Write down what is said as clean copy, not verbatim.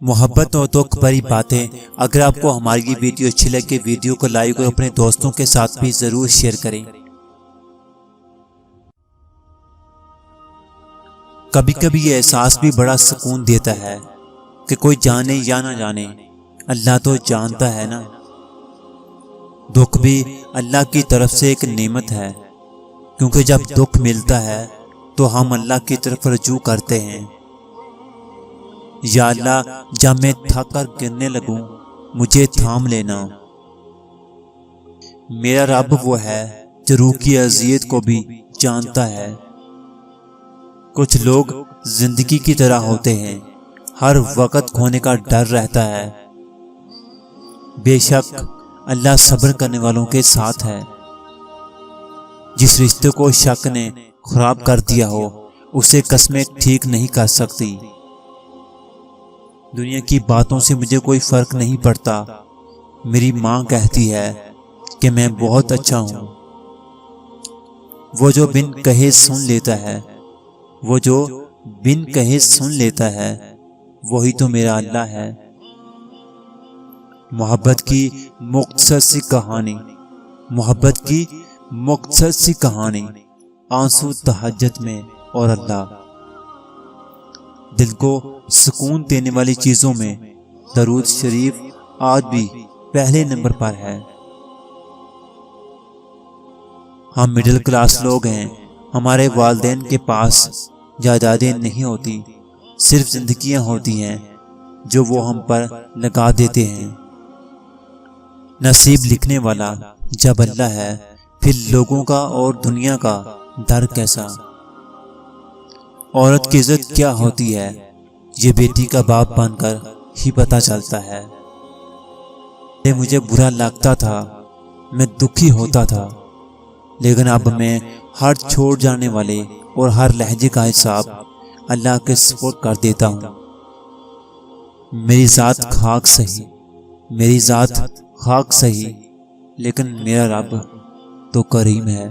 محبت اور دکھ بھری باتیں۔ اگر آپ کو ہماری یہ ویڈیو اچھی لگے ویڈیو کو لائک اور اپنے دوستوں کے ساتھ بھی ضرور شیئر کریں۔ کبھی کبھی یہ احساس بھی بڑا سکون دیتا ہے کہ کوئی جانے یا نہ جانے اللہ تو جانتا ہے نا۔ دکھ بھی اللہ کی طرف سے ایک نعمت ہے، کیونکہ جب دکھ ملتا ہے تو ہم اللہ کی طرف رجوع کرتے ہیں۔ یا اللہ، جب میں تھک کر گرنے لگوں مجھے تھام لینا۔ میرا رب وہ ہے جو روح کی اذیت کو بھی جانتا ہے۔ کچھ لوگ زندگی کی طرح ہوتے ہیں، ہر وقت کھونے کا ڈر رہتا ہے۔ بے شک اللہ صبر کرنے والوں کے ساتھ ہے۔ جس رشتے کو شک نے خراب کر دیا ہو اسے قسمیں ٹھیک نہیں کر سکتی۔ دنیا کی باتوں سے مجھے کوئی فرق نہیں پڑتا۔ میری ماں کہتی ہے کہ میں بہت اچھا ہوں۔ وہ جو بن کہے سن لیتا ہے، وہ جو بن کہے سن لیتا ہے، وہی تو میرا اللہ ہے۔ محبت کی مختصر سی کہانی، محبت کی مختصر سی کہانی، آنسو تہجد میں اور اللہ۔ دل کو سکون دینے والی چیزوں میں درود شریف آج بھی پہلے نمبر پر ہے۔ ہم مڈل کلاس لوگ ہیں، ہمارے والدین کے پاس جائیدادیں نہیں ہوتی، صرف زندگیاں ہوتی ہیں جو وہ ہم پر لگا دیتے ہیں۔ نصیب لکھنے والا جب اللہ ہے پھر لوگوں کا اور دنیا کا ڈر کیسا۔ عورت کی عزت کیا ہوتی ہے یہ بیٹی کا باپ بن کر ہی پتہ چلتا ہے۔ مجھے برا لگتا تھا، میں دکھی ہوتا تھا، لیکن اب میں ہر چھوڑ جانے والے اور ہر لہجے کا حساب اللہ کے سپرد کر دیتا ہوں۔ میری ذات خاک سہی، میری ذات خاک سہی، لیکن میرا رب تو کریم ہے۔